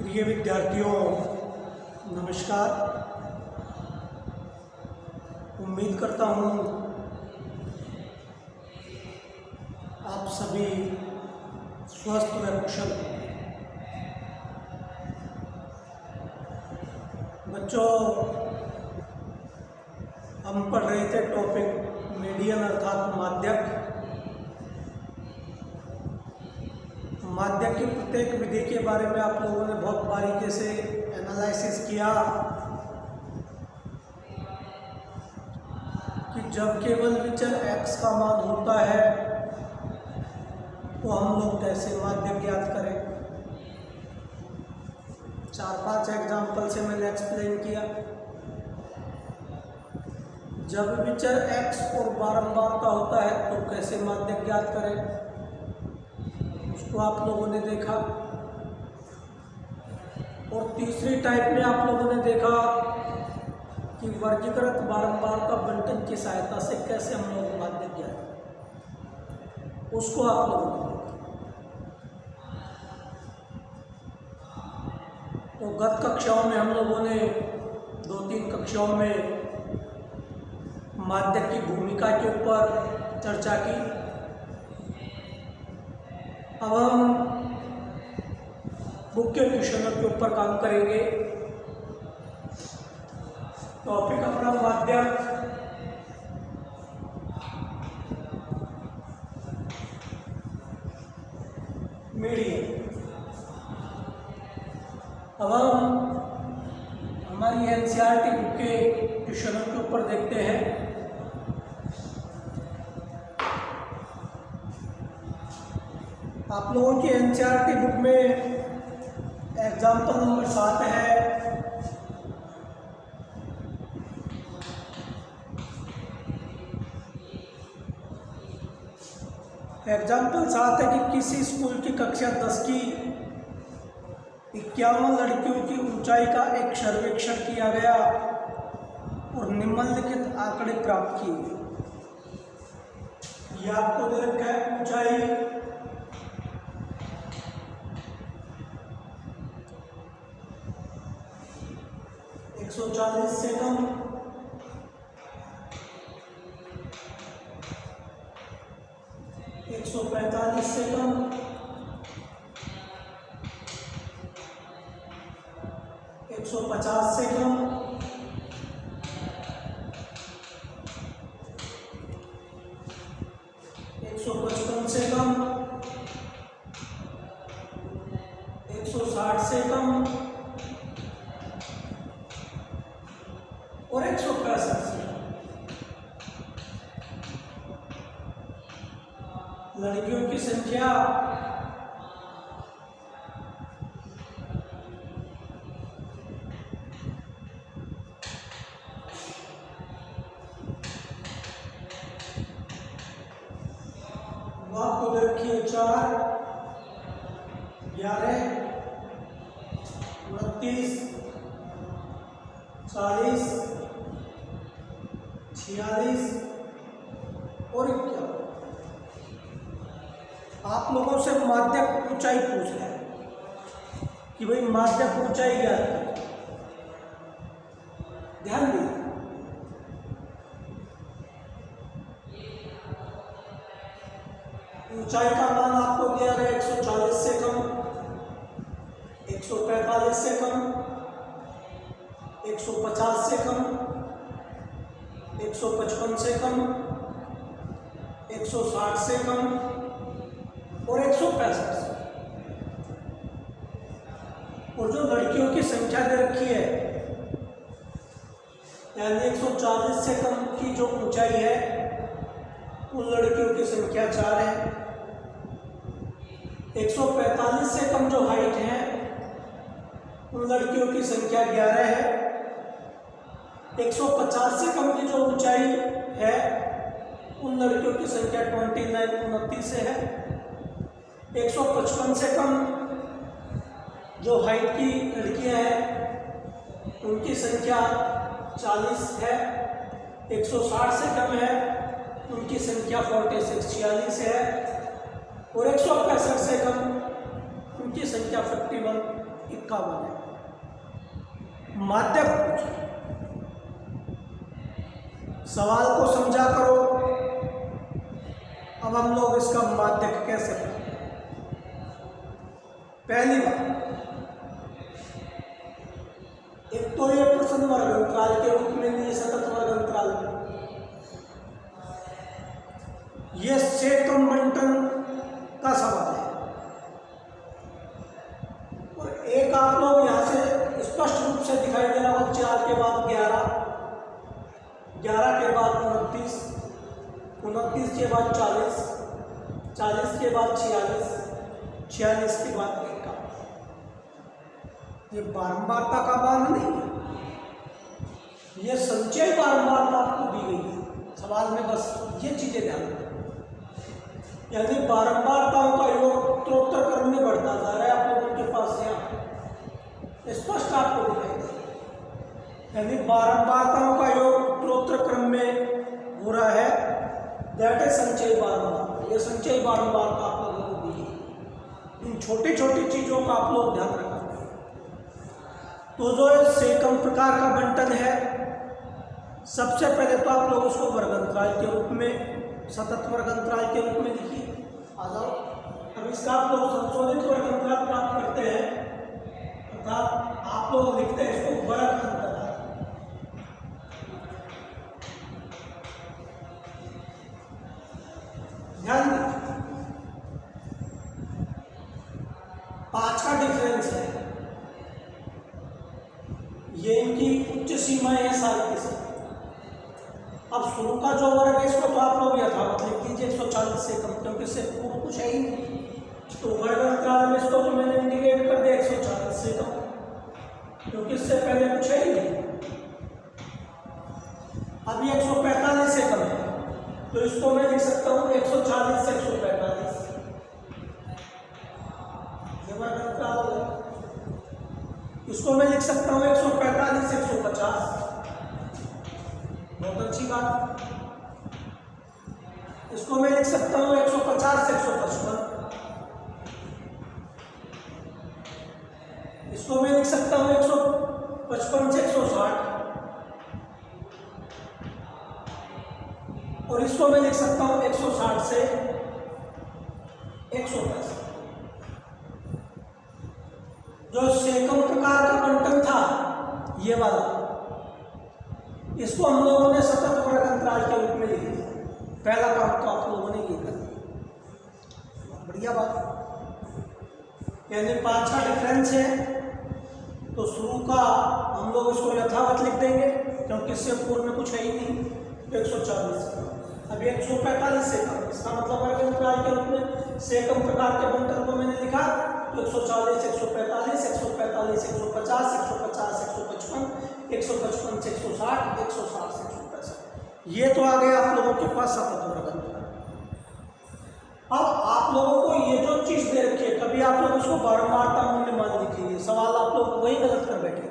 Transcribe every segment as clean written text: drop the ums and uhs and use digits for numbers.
प्रिय विद्यार्थियों, नमस्कार। उम्मीद करता हूँ आप सभी स्वस्थ व कुशल। बच्चों, हम पढ़ रहे थे टॉपिक मीडियन अर्थात माध्यक। माध्यक की प्रत्येक विधि के बारे में आप लोगों ने बहुत बारीकी से एनालिसिस किया कि जब केवल विचर x का मान होता है तो हम लोग कैसे माध्यक ज्ञात करें। 4-5 एग्जाम्पल से मैंने एक्सप्लेन किया। जब विचर x और बारंबारता होता है तो कैसे माध्यक ज्ञात करें, उसको आप लोगों ने देखा। और तीसरी टाइप में आप लोगों ने देखा कि वर्गीकृत बारंबारता बंटन की सहायता से कैसे हम लोग माध्यक ज्ञात करें, उसको आप लोगों ने देखा। तो गत कक्षाओं में हम लोगों ने 2-3 कक्षाओं में माध्यक की भूमिका के ऊपर चर्चा की। अब हम मुख्य क्वेश्चनों के ऊपर काम करेंगे। टॉपिक अपना माध्यक। मीडियम। अब हम हमारी एनसीईआरटी बुक के क्वेश्चनों के ऊपर देखते हैं। आप लोगों की एनसीईआरटी बुक में एग्जाम्पल नंबर 7 है। एग्जाम्पल 7 है कि किसी स्कूल की कक्षा 10 की 51 लड़कियों की ऊंचाई का एक सर्वेक्षण किया गया और निम्नलिखित आंकड़े प्राप्त किए गए। यह आपको दे रखा है ऊंचाई 140 से कम, 145 से कम, 150 से कम, 155 से कम, 160 से कम और 165 से। लड़कियों की संख्या आपको दे रखी है 4, 11, 29, 40, 46 और 51। आप लोगों से माध्यक ऊंचाई पूछ रहा है कि भाई माध्यक ऊंचाई क्या है। ध्यान दीजिए, ऊंचाई का मान आपको दिया गया 140 से कम, 145 से कम, 150 से कम, 155 से कम, 160 से कम और 165 से। और जो लड़कियों की संख्या दे रखी है, यानी 140 से कम की जो ऊंचाई है उन लड़कियों की संख्या 4 है। 145 से कम जो हाइट है उन लड़कियों की संख्या 11 है। 150 से कम की जो ऊंचाई है उन लड़कियों की संख्या 29 से है। 155 से कम जो हाइट की लड़कियां हैं उनकी संख्या 40 है। 160 से कम है उनकी संख्या 46 है और 165 से कम उनकी संख्या 51 51 है। माध्यक पूछा, सवाल को समझा करो। अब हम लोग इसका माध्यक कैसे प्राप्त करें? पहली बात, एक तो ये प्रश्न वर्ग अंतराल के रूप में नहीं, सतत वर्ग अंतराल में ये सेकम बंटन का सवाल है। और एक आप लोग यहां से स्पष्ट रूप से दिखाई दे रहा हो, 4 के बाद 11, 11 के बाद 29, 29 के बाद 40, 40 के बाद 46, 46 के बाद 51। ये बारंबारता का मान नहीं है, ये संचय बारंबारता आपको दी गई है सवाल में, बस ये चीजें ध्यान रखो। यानी बारंबारताओं का योग उत्तरोत्तर क्रम में बढ़ता जा रहा है आप लोगों के पास, यहाँ स्पष्ट आपको दिखाई दे। यानी बारंबारताओं का योग उत्तरोत्तर क्रम में हो रहा है, दैट इज संचय बारंबारता। ये संचय बारंबारता आप लोगों को दी है। इन छोटी छोटी चीजों का आप लोग ध्यान रखें। तो जो सेकम प्रकार का बंटन है, सबसे पहले तो आप लोग उसको वर्ग अंतराल के रूप में, सतत वर्ग अंतराल के रूप में लिखिए। आ जाओ, अब इसका आप लोग संशोधित वर्ग अंतराल प्राप्त करते हैं, अर्थात आप लोग लिखते हैं इसको वर्ग अंतराल। ध्यान दीजिए, 5 का डिफरेंस है, ये इनकी उच्च सीमाएं है साल के साथ। अब शुरू का जो वर्ग है इसको तो आप लोग यथावत लिख दीजिए 140 से कम, क्योंकि इससे पूर्व कुछ है ही नहीं। तो वर्ग अंतराल में इसको तो मैंने इंडिकेट कर दिया 140 से कम, क्योंकि इससे पहले कुछ है ही नहीं। अब ये 145 से कम है, तो इसको मैं लिख सकता हूँ 140 से 145, ये वर्ग अंतराल होगा। इसको मैं लिख सकता हूँ 145 से 150, बहुत अच्छी बात। इसको मैं लिख सकता हूँ 150 से 155, इसको मैं लिख सकता हूँ 155 से 160, और इसको मैं लिख सकता हूँ 160 से 165। जो सेकम प्रकार का बंटन था ये वाला, इसको हम लोगों ने सतत वर्ग अंतराल के रूप में लिखा। पहला काम तो आप लोगों ने ये कर दिया, बढ़िया बात। यानी 5 का डिफरेंस है, तो शुरू का हम लोग इसको यथावत लिख देंगे, क्योंकि इससे पूर्व में कुछ है ही नहीं। 140 से कम, अब 145 से कम, इसका मतलब वर्ग अंतराल के रूप में सेकम प्रकार के बंटन को मैंने लिखा। तो 140, 145, 145, 150, 150, 155, 155 से 160, 160 से 165, ये तो आ गया आप लोगों के पास सतत वर्ग अंतराल। अब आप लोगों को ये जो चीज दे रखी है, कभी आप लोग उसको बारंबारता मूल्य मान लीजिए, सवाल आप लोग वही गलत कर बैठे।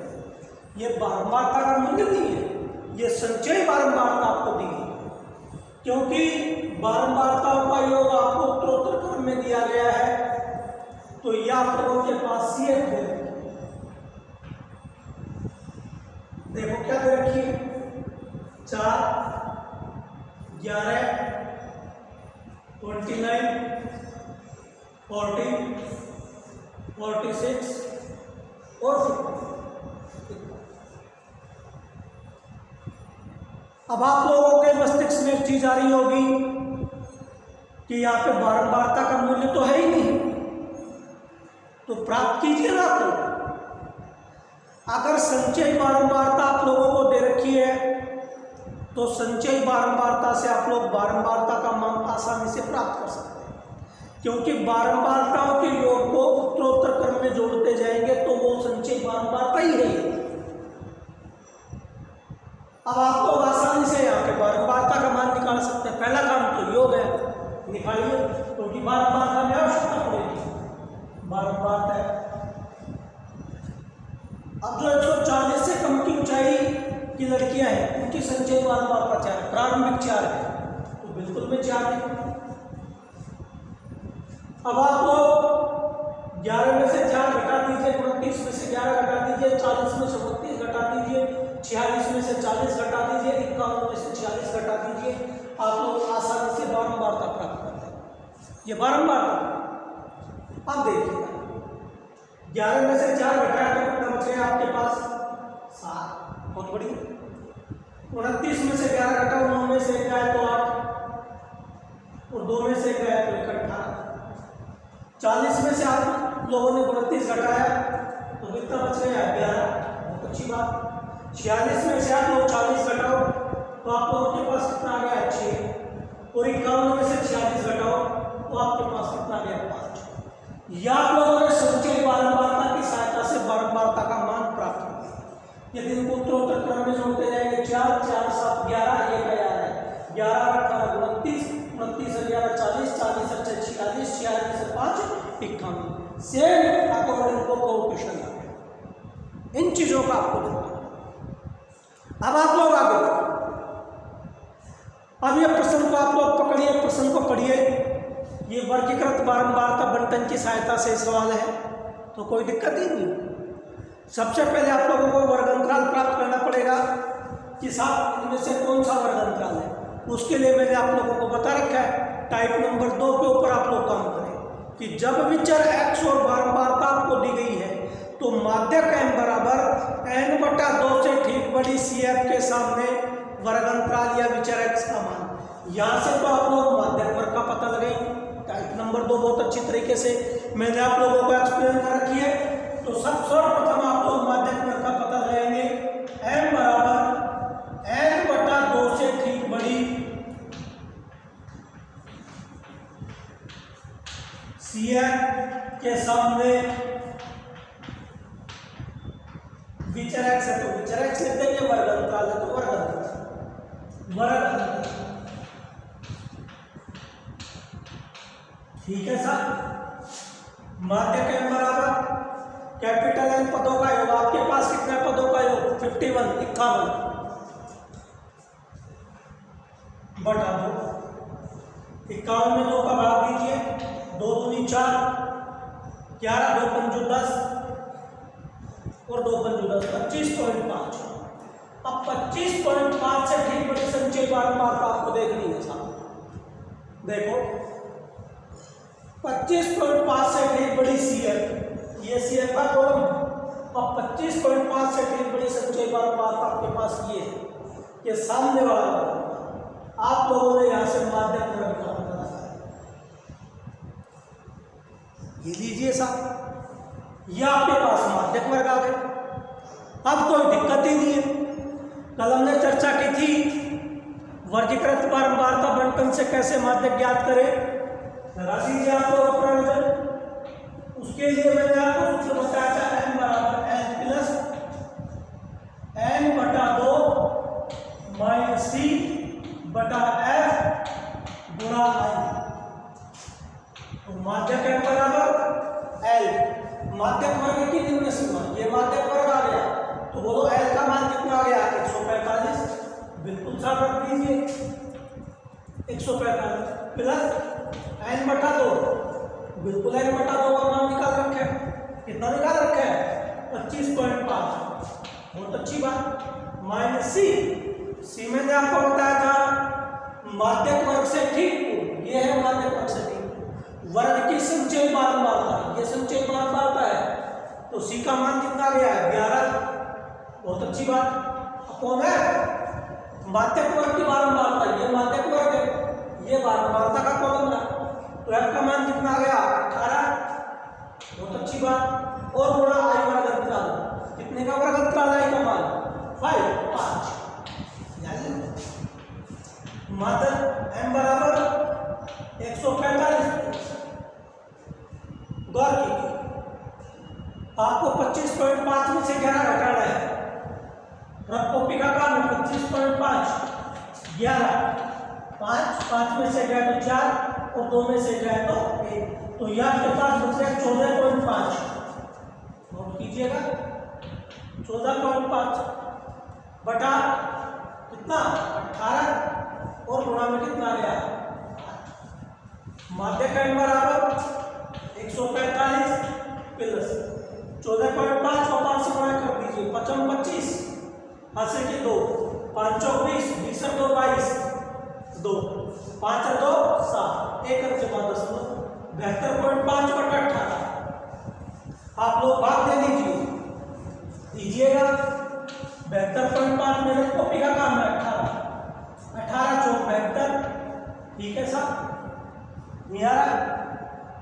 ये बारंबारता का मूल्य नहीं है, ये संचय बारंबारता आपको दी है, क्योंकि बारंबारताओं का योग आपको उत्तरोत्तर क्रम में दिया गया है। तो ये आप लोगों के पास CF है, देखो क्या दे रखी है, 4, 11, 29, 40, 46 और 50। अब आप लोगों के मस्तिष्क में एक चीज आ रही होगी कि यहाँ पे बारंबारता का मूल्य तो है ही नहीं, तो प्राप्त कीजिए ना आप लोग। अगर संचय बारंबारता आप लोगों को दे रखी है, तो संचय बारंबारता से आप लोग बारंबारता का मान आसानी से प्राप्त कर सकते हैं, क्योंकि बारंबारताओं के योग को उत्तरोत्तर क्रम में जोड़ते जाएंगे तो वो संचय बारंबारता ही है। अब आप लोग आसानी से यहाँ पे बारंबारता का मान निकाल सकते हैं। पहला काम तो योग है, निकालिए, क्योंकि बारंबारता में आवश्यकता पड़ेगी, बारंबारता है। अब जो 140 से कम की ऊंचाई की लड़कियां हैं, उनकी संचय बारंबारता 4 है, प्रारंभिक 4 है, तो बिल्कुल में 4 है। अब आप लोग 11 में से 4 घटा दीजिए, 29 में से 11 घटा दीजिए, 40 में से 32 घटा दीजिए, 46 में से 40 घटा दीजिए, 51 में से 46 घटा दीजिए। आप लोग आसानी से बारंबारता प्राप्त कर लेंगे। ये बारंबारता अब देखिएगा, 11 में से 4 घटाया तो कितना बच गया आपके पास? 7। बहुत बढ़िया। 29 में से 11 घटा, 9 में से 1 गया तो 8 और 2 में से गया तो 18। 40 में से आप लोगों ने 29 घटाया तो कितना बच गया? 11। बहुत अच्छी बात। 46 में से आप लोग 40 घटाओ तो आप लोगों के पास कितना आ गया? 6। और 51 में से 46 घटाओ तो आपके पास कितना आ गया? 5। या आप लोगों ने संचय बारंबारता की सहायता से बारंबारता का मान प्राप्त कर लिया। यदि इनको उत्तरोत्तर क्रम में जोड़ते जाएंगे, 4 4 7 11, ये क्या है? 11 18 29, 29 11 40, 40 46 46, 46 5 51। सेम अकॉर्डिंग को कोएफिशिएंट आ गया। इन चीजों का आपको देखना। अब आप लोग आगे बढ़ो। अब ये प्रश्न को आप लोग पकड़िए, प्रश्न को पढ़िए। ये वर्गीकृत बारंबारता बंटन की सहायता से सवाल है, तो कोई दिक्कत ही नहीं। सबसे पहले आप लोगों को वर्ग अंतराल प्राप्त करना पड़ेगा कि साहब इनमें से कौन सा वर्ग अंतराल है। उसके लिए मैंने आप लोगों को बता रखा है, टाइप नंबर 2 के ऊपर आप लोग काम करें कि जब विचर x और बारंबारता आपको दी गई है तो माध्यक m बराबर n/2 से ठीक बड़ी CF के सामने वर्ग अंतराल या विचर x का मान। यहाँ से तो आप लोग माध्यक वर्ग का पता लगाएंगे। टाइप नंबर 2 बहुत अच्छी तरीके से मैंने आप लोगों को एक्सप्लेन कर रखी है। तो सर्वप्रथम आप लोग माध्यक वर्ग का पता लगाएंगे। m बराबर n/2 से ठीक बड़ी CF के सामने विचर x है तो विचर x लिख देंगे, वर्ग अंतराल है तो वर्ग अंतराल। ठीक है सर। माध्यक m बराबर कैपिटल N पदों का योग। आपके पास कितने पदों का योग? 51 51 बटा 2। 51 में 2 का भाग दीजिए, 2 दूनी 4, 11 2 पंजू 10 और 2 पंजू 10, 25.5। अब 25.5 से ठीक बड़ी संचय बारंबारता आपको देखनी है साहब। देखो 25.5 से ठीक बड़ी CF, ये CF का कॉलम। अब 25.5 से ठीक बड़ी संचय बारंबारता आपके पास ये है, ये सामने वाला आप लोगों ने यहां से माध्यक वर्ग का पता लगाया। ये लीजिए साहब, ये आपके पास माध्यक वर्ग आ गए। अब कोई दिक्कत ही नहीं है। कल हमने चर्चा की थी वर्गीकृत बारंबारता बंटन से कैसे माध्यक ज्ञात करें। लगा दीजिए आप लोग अपना नजर। उसके लिए मैंने आपको सूत्र बताया था n बराबर n plus n/2 minus c बटा f गुणा i। तो माध्यक m बराबर l। माध्यक वर्ग की निम्न सीमा, ये माध्यक वर्ग आ गया तो बोलो l का मान कितना आ गया? 145। बिल्कुल साफ रख दीजिए, 145 प्लस n/2। बिल्कुल n/2 का मान निकाल रखे हैं। कितना निकाल रखे हैं? 25.5। बहुत अच्छी बात। माइनस c मैंने आपको बताया था माध्यक वर्ग से ठीक, ये है माध्यक वर्ग से ठीक वर्ग की संचय बारंबारता, ये संचय बारंबारता है तो c का मान कितना गया है? 11। बहुत अच्छी बात। कौन है? माध्यक वर्ग की बारंबारता, ये माध्यक वर्ग है, ये बारंबारता का कॉलम है तो f का मान कितना आ गया? 18। बहुत अच्छी बात। और गुणा i वर्ग अंतराल, कितने का वर्ग अंतराल है? i का मान 5। माध्यक m बराबर 145। गौर कीजिए, आपको 25.5 में से 11 घटाना है। रफ कॉपी का काम है। 25.5 11 5 में से गया तो 4 और 2 में से गया तो 1, तो यह आपके पास बच गया 14.5। नोट कीजिएगा 14.5 बटा कितना? 18 और गुणा में कितना गया? माध्यक m बराबर 145 प्लस 14.5 को 5 से गुणा कर दीजिए, 5 25, 5 से की 2, 5 चौक 20, 20 से 2 22, 2 5 और 2 7, एक अंक के बाद 72.5 बटा 18। आप लोग भाग दे दीजिएगा। 72.5 मेरे कॉपी का काम है। 18 चौक 72, ठीक है साहब, नहीं आ रहा,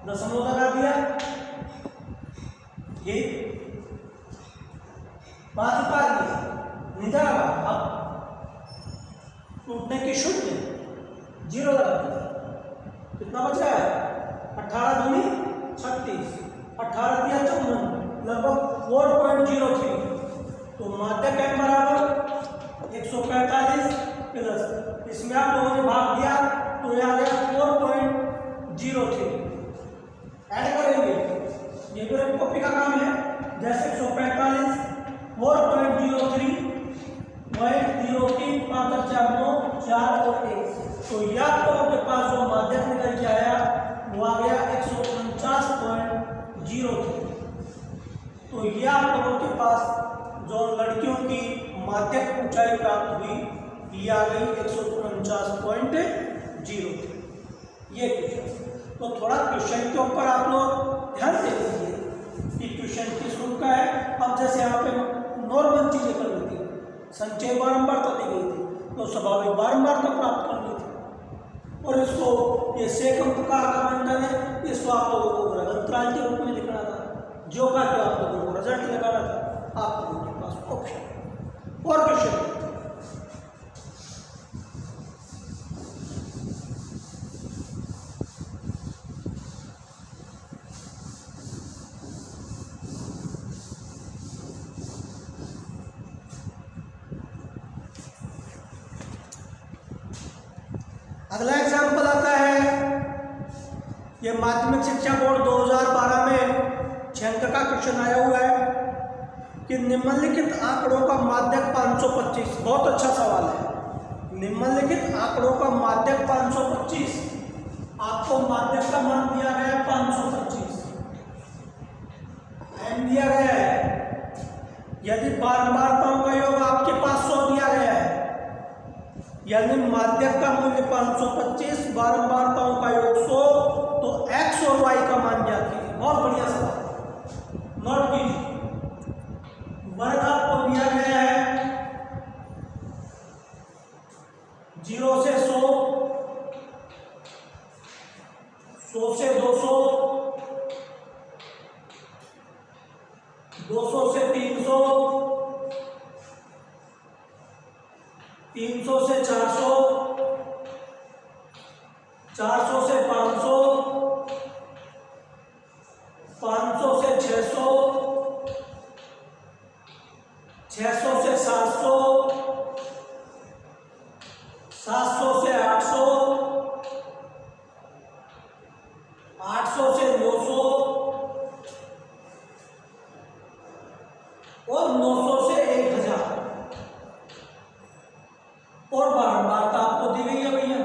दशमलव लगा दिया, ठीक, बात पार नहीं जा रहा। अब टूटने की शून्य 0 लगा दिया, कितना बच रहा है? 18 दूनी 36, 18 दिया 54, लगभग 4.03। तो माध्यक m बराबर 145 प्लस, इसमें आप लोगों ने भाग दिया तो यहाँ गया 4.03। ऐड करेंगे, ये मेरे कॉपी का काम है। जैसे 145 4.03 0.03 5 4 9 4 और 1, तो या तो आपके पास जो माध्यक निकल के आया वो आ गया 149.03। तो ये आप लोगों के पास जो लड़कियों की माध्यक ऊंचाई प्राप्त हुई, ये आ गई 149.03। ये क्वेश्चन, तो थोड़ा क्वेश्चन के ऊपर आप लोग ध्यान दे दीजिए कि क्वेश्चन किस रूप का है। अब जैसे यहाँ पे नॉर्मल चीजें कर ली थी, संचय बारंबारता दी गई थी, तो स्वाभाविक बारंबारता प्राप्त कर ली थी, और इसको ये सेकंड प्रकार का बंधन है, इसको आप लोगों को अंतराल के रूप में लिखना था, जो का जो आप लोगों को रिजल्ट लगाना था। आप लोगों के पास ऑप्शन और क्वेश्चन। अगला एग्जाम्पल आता है, ये माध्यमिक शिक्षा बोर्ड 2012 में 6 अंक का क्वेश्चन आया हुआ है कि निम्नलिखित आंकड़ों का माध्यक 525। बहुत अच्छा सवाल है। निम्नलिखित आंकड़ों का माध्यक 525, आपको माध्यक का मान दिया गया है 525, एम दिया गया है। यदि बारंबारताओं का योग आपके पास 100 दिया गया है, यानी माध्यक का मूल्य 525, बारंबारताओं का योग 100, तो x और y का मान ज्ञात कीजिए। बहुत बढ़िया सवाल, नोट कीजिए। वर्ग आपको दिया गया है 0 से 100, 100 से 200, 200 से 300, 300 से 400, 400 से 500, 500 से 600, 600 से 700, 700 से 800, 800 से 900 और 900 से 1000। और बारंबारता आपको दी गई है भैया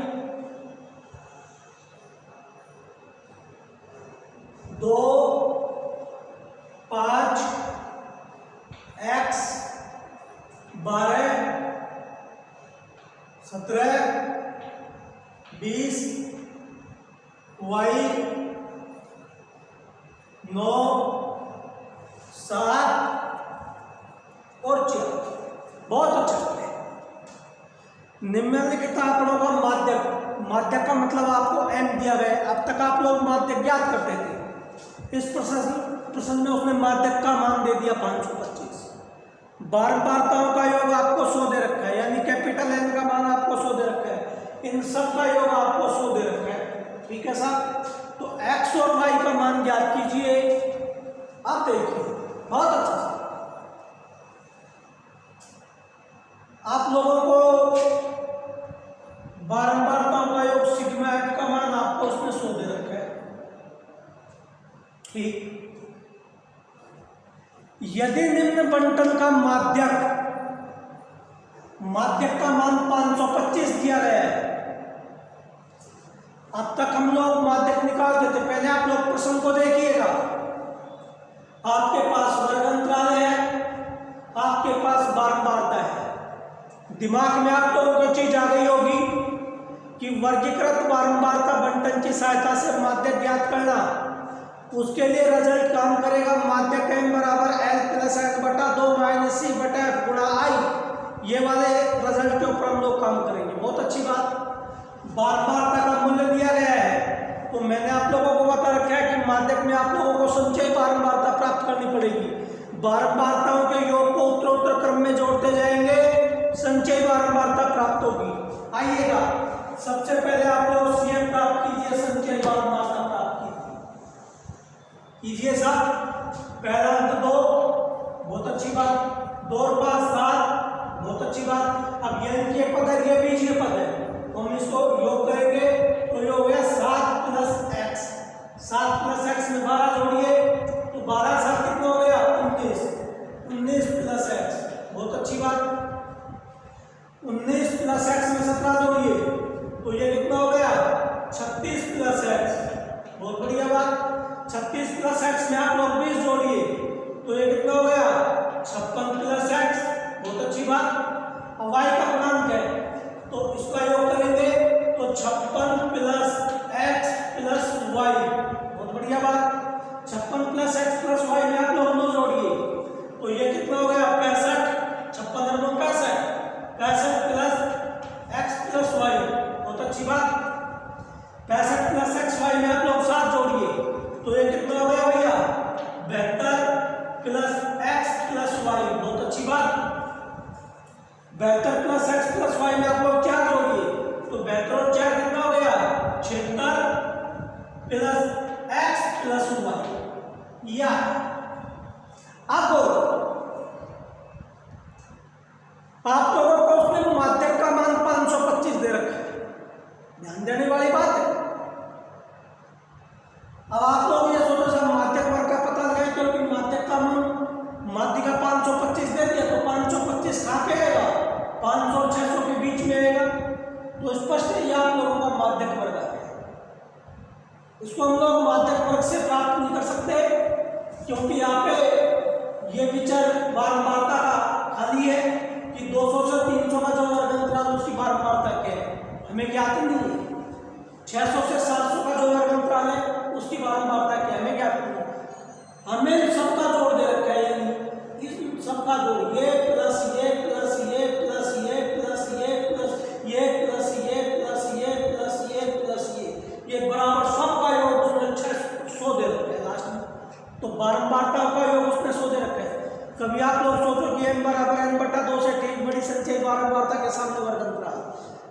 2, 5, x 12, 17, 20, y 9, 7 और 4। बहुत अच्छा। निम्नलिखित आंकड़ों का माध्यक, माध्यक का मतलब आपको m दिया गया है। अब तक आप लोग माध्यक ज्ञात करते थे, इस प्रश्न में उसने माध्यक का मान दे दिया 525। बारंबारताओं का योग आपको 100 दे रखा है, यानी कैपिटल N का मान आपको 100 दे रखा है, इन सब का योग आपको 100 दे रखा है, ठीक है साहब। तो x और y का मान ज्ञात कीजिए। अब देखिए, बहुत अच्छा, आप लोगों को बारंबारताओं का योग सिग्मा f का मान आपको उसमें 100 दे रखा है, ठीक। यदि निम्न बंटन का माध्यक, माध्यक का मान 525 दिया गया है। अब तक हम लोग माध्यक निकालते थे, पहले आप लोग प्रश्न को देखिएगा। आपके पास दिमाग में आप लोगों को चीज आ गई होगी कि वर्गीकृत बारंबारता बंटन की सहायता से माध्यक ज्ञात करना। उसके लिए रिजल्ट काम करेगा माध्यक m बराबर l प्लस n बटा 2 माइनस c बटा f गुणा i। ये वाले रिजल्ट के ऊपर हम लोग काम करेंगे। बहुत अच्छी बात। बारंबारता का मूल्य दिया गया है तो मैंने आप लोगों को बता रखा है कि माध्यक में आप लोगों को संचयी बारंबारता प्राप्त करनी पड़ेगी। बारंबारताओं के योग को उत्तरोत्तर क्रम में जोड़ते जाएंगे, संचयी बारंबारता प्राप्त होगी। आइएगा, सबसे पहले आप लोग CM प्राप्त कीजिए, संचयी बारंबारता प्राप्त कीजिए साहब। पहला अंक 2, बहुत अच्छी बात। 2 और 5 7, बहुत अच्छी बात। अब ये अंकीय पद है, ये बीजीय पद है, तो हम इसको योग करेंगे तो ये हो गया 7 प्लस x। 7 प्लस x में 12 जोड़िए तो 12 7 कितना हो गया 19। 19 प्लस x, बहुत अच्छी बात। 19 प्लस x में 17 जोड़िए तो ये कितना हो गया 36 प्लस x, बहुत बढ़िया बात। 36 प्लस x में आप लोग 20 जोड़िए तो ये कितना हो गया 56 प्लस x, बहुत अच्छी बात। अब y का गुणांक है तो इसका योग करेंगे तो 56 प्लस x प्लस y, बहुत बढ़िया बात। 56 प्लस x प्लस y में आप लोग 9 जोड़िए तो ये कितना हो गया 65। 56 और 9 65, 65 प्लस x प्लस y, बहुत अच्छी बात। 65 प्लस x y में आप लोग 7 जोड़िए तो ये कितना हो गया भैया 72 प्लस x प्लस y, बहुत अच्छी बात। 72 प्लस x प्लस y में आप लोग 4 जोड़िए तो 72 और 4 कितना हो गया 76 प्लस x प्लस y। या अब आप लोगों को उसने माध्यक का मान 525 दे रखा है, ध्यान देने वाली बात है। अब आप लोग ये सोचो सर माध्यक वर्ग का पता लगाए, क्योंकि माध्यक का मान माध्य का 525 दे दिया तो 525 कहाँ पे आएगा 500 और 600 के बीच में आएगा, तो स्पष्ट है ये आप लोगों का माध्यक वर्ग आ गया। इसको हम लोग माध्यक वर्ग से प्राप्त नहीं कर सकते क्योंकि यहाँ पे ये विचार बारंबारता का खाली है कि 200 से 300 का जो वर्ग अंतराल उसकी बारंबारता क्या है हमें ज्ञात नहीं है। 600 से 700 का जो वर्ग अंतराल है उसकी बारंबारता क्या है हमें ज्ञात नहीं है। हमें सबका जोड़ दे रखा है, यानी इस सबका जोड़ ये प्लस ये प्लस ये प्लस ये प्लस ये प्लस ये प्लस ये प्लस ये प्लस ये प्लस ये बराबर सबका योग उसने 600 दे रखा है लास्ट में, तो बारंबारता का योग उसने 100 दे रखा है। कभी आप लोग सोचो कि m बराबर n बटा 2 से ठीक बड़ी संचयी बारंबारता के सामने वर्ग अंतराल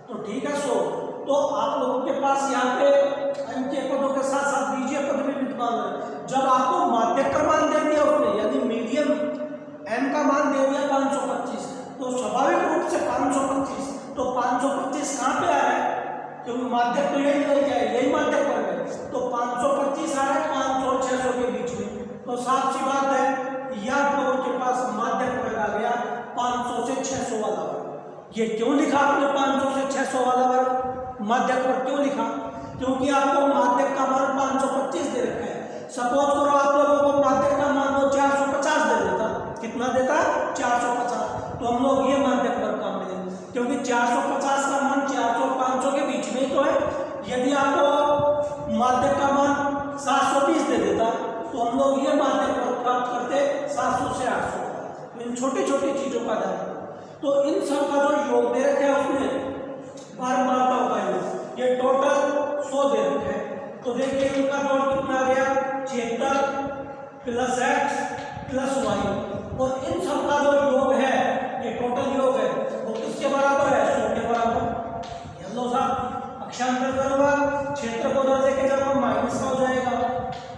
तो ठीक है 100, तो आप लोगों के पास यहाँ पे अंकीय पदों के साथ साथ बीजीय पद भी विद्यमान है। जब आपको माध्यक का मान दे दिया उसने, यानी मीडियम m का मान दे दिया 525, तो स्वाभाविक रूप से 525, तो 525 कहाँ पे आ रहा है क्योंकि माध्यक तो यही लग जाए, यही माध्यक वर्ग है, तो 525 आ रहा है 500 और 600 के बीच में, तो साफ सी बात है यह आप लोगों के पास माध्यक वर्ग आ गया 500 से 600 वाला वर्ग। ये क्यों लिखा आपने 500 से 600 वाला वर्ग माध्यक वर्ग क्यों लिखा, क्योंकि आपको माध्यक का मान 525 दे रखा है। सपोज करो आप लोगों को माध्यक का मान वो 450 दे देता, कितना देता 450, तो हम लोग ये माध्यक वर्ग काम मिलेंगे क्योंकि 450 का मान 400 और 500 के बीच में ही तो है। यदि आपको माध्यक का मान 720 दे देता तो हम लोग ये माध्यक वर्ग प्राप्त करते 700 से 800। इन छोटी छोटी चीजों का ध्यान, तो इन सब का जो योग दे रखे है उसने बारंबारता का योग ये टोटल 100 दे रखे हैं, तो देखिए इनका जोड़ कितना आ गया 76 प्लस x प्लस y, और इन सब का जो योग है ये टोटल योग है वो किसके बराबर है 100 के बराबर। ये लो साहब अक्षांतर करूंगा क्षेत्र को उधर लेके जाऊंगा माइनस का हो जाएगा,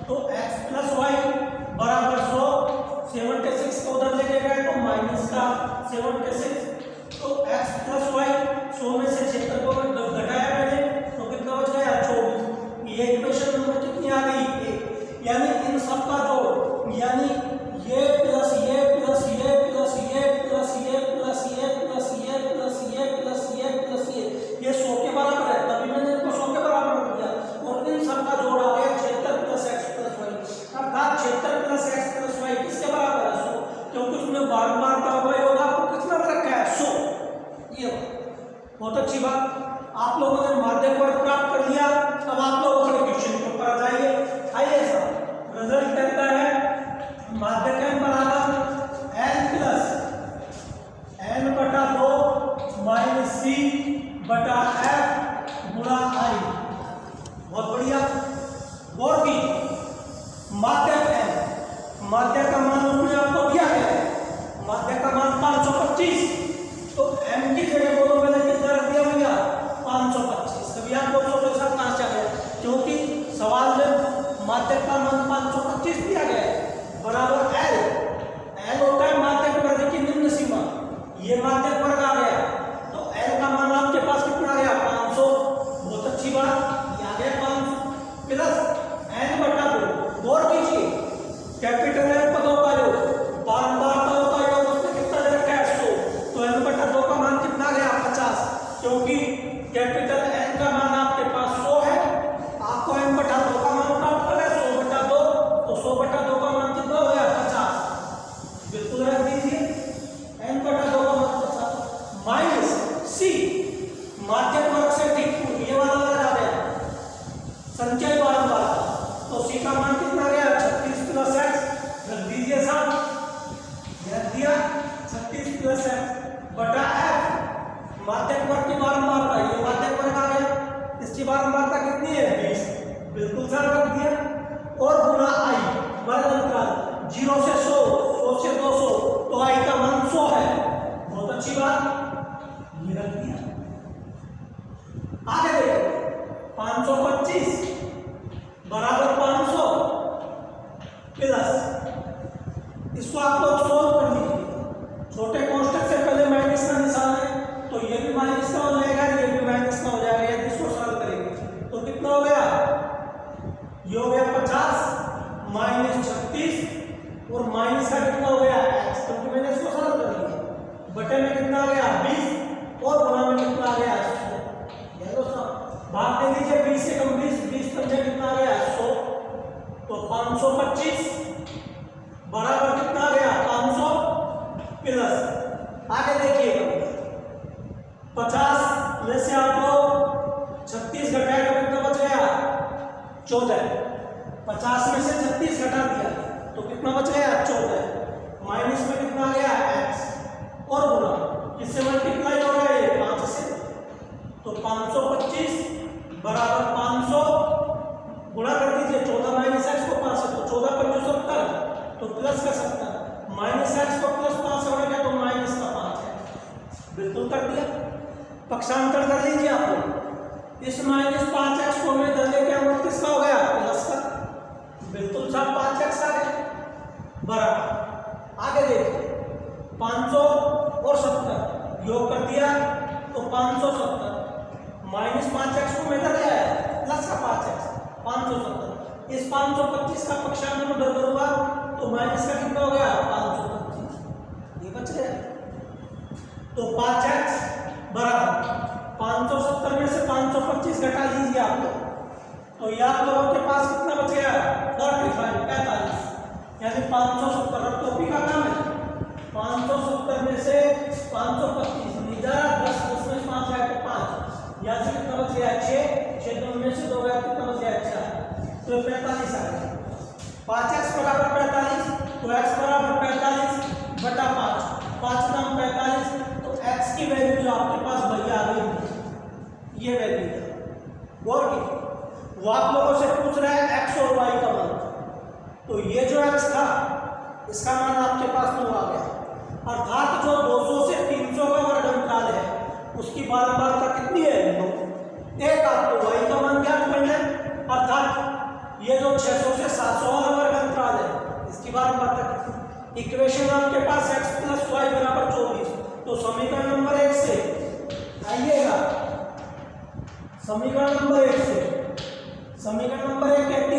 तो x प्लस y बराबर 100, 76 को उधर लेके गए तो माइनस का 76, तो x प्लस y 100 में से क्षेत्र को घटाया मैंने तो कितना बच गया 24। ये इक्वेशन नंबर कितनी आ गई 1, यानी इन सब का जोड़ यानी ये प्लस ये प्लस ये प्लस ये प्लस ये प्लस ये प्लस ये प्लस ये प्लस ये प्लस ये 100 के बराबर है, तभी मैंने इनको 100 के बराबर कर दिया, और इन सब का जोड़ आ गया 76 प्लस x प्लस y, अर्थात 76 प्लस x प्लस y किसके बराबर है 100, क्योंकि उसमें बारंबारता का योग आपको कितना रखा है 100। ये बहुत अच्छी बात, आप लोगों ने माध्यक वर्ग प्राप्त कर लिया। अब आप लोग अपने क्वेश्चन के ऊपर आ जाइए। आइए साहब, रिजल्ट कहता है माध्यक n बराबर n प्लस n बटा 2 माइनस c बटा f गुणा i। बहुत बढ़िया। गौर की माध्यक n, माध्यक का मान उसने आपको दिया है, माध्यक का मान 525, तो m की जगह बोलो मैंने कितना रख दिया भैया 525। तभी आप 200 के साथ कहां से आ गया, क्योंकि सवाल में माध्यक का मान 525 दिया गया है बराबर l होता है माध्यक वर्ग की निम्न सीमा, ये माध्यक वर्ग आ गया तो l का मान आपके पास कितना आ गया 500। बहुत अच्छी बात, ये आ गया 500 प्लस n बटा 2। गौर कीजिए कैपिटल N पदों का योग बारंबार पदों का योग उसने कितना दे रखा है 100, तो n बटा 2 का मान कितना गया 50, क्योंकि कैपिटल N का मान आपके पास 100 है, आपको n बटा 2 का मान प्राप्त करना है 100 बटा 2, तो 100 बटा 2 का मान कितना हो गया 50। बिल्कुल रख दीजिए n बटा 2 का मान 50 माइनस c माध्यक वर्ग से ठीक ये वाला वर्ग आ गया संचय बारंबार, तो c का मान कितना गया 36 प्लस x, रख दीजिए साहब, रख दिया 36 प्लस x बटा f माध्यक वर्ग की बारंबारता, ये माध्यक वर्ग आ गया, इसकी बारंबारता कितनी है 20, बिल्कुल सर रख दिया, और गुणा i वर्ग अंतराल 0 से 100, 100 से 200, तो i का मान 100 है। बहुत अच्छी बात, ये रख दिया। आगे देखो 525 बराबर 500 प्लस, इसको आप लोग सोल्व कर लीजिए, छोटे कोष्टक से पहले माइनस का निशान है, तो ये भी माइनस का हो जाएगा, ये भी माइनस का हो जाएगा, यदि इसको सरल करेंगे तो कितना हो गया, ये हो गया 50 माइनस 36 और माइनस का कितना हो गया x, क्योंकि मैंने इसको सरल कर लिया, बटे में कितना आ गया 20 और गुणा में कितना आ गया 100। ये लो साहब भाग दे दीजिए 20 से कम 20 पंजे कितना आ गया 100, तो 525 बराबर कितना आ गया 500 प्लस, आगे देखिए 50 में से आप लोग 36 घटाए तो कितना बच गया 14, 50 में से 36 घटा दिया तो कितना बच गया 14, माइनस में कितना आ गया x और गुणा किससे मल्टीप्लाई हो रहा है 5 से, तो 525 बराबर 500 गुणा कर दीजिए 14 माइनस x को 5 से, तो 14 पर 70, तो प्लस का 70 माइनस x को प्लस 5 हो गया तो माइनस का 5 है। बिल्कुल कर दिया, पक्षांतर कर लीजिए आप लोग, इस माइनस 5x को मैं इधर लेके आऊंगा किसका हो गया प्लस का, बिल्कुल साहब 5x आ गया बराबर। आगे देखिए 500 और 70 योग कर दिया तो 570 माइनस 5x को इधर ले आया प्लस का 5x 570, इस 525 का पक्षांतर उधर करूंगा तो माइनस का कितना हो गया 525, ये बच गया, तो 5x बराबर 570 में से 525 घटा लीजिए आप लोग, तो ये आप लोगों के पास कितना बच गया 45, यानी 570, अब टॉपिक का काम है 570 में से 525 निजा 10 में 5 है तो 5, यहाँ से कितना बच गया 6 में से 2 गया कितना बच गया 4, तो 45 आ गया, 5x बराबर 45, तो x बराबर 45 बटा 5 दाम 45, तो x की वैल्यू जो आपके पास भैया आ गई ये वैल्यू है। गौर की वो आप लोगों से पूछ रहा है x और y का मान, तो ये जो x था इसका मान आपके पास 2 आ गया, अर्थात जो 200 से 300 का वर्ग अंतराल है उसकी बारंबारता कितनी है 2। एक आपको y का मान ज्ञात करना है, अर्थात ये जो 600 से 700 वाला वर्ग अंतराल है इसकी बारंबारता कितनी। इक्वेशन आपके पास x प्लस y बराबर 24, तो समीकरण नंबर 1 से आइएगा, समीकरण नंबर 1 से, समीकरण नंबर 1 कहते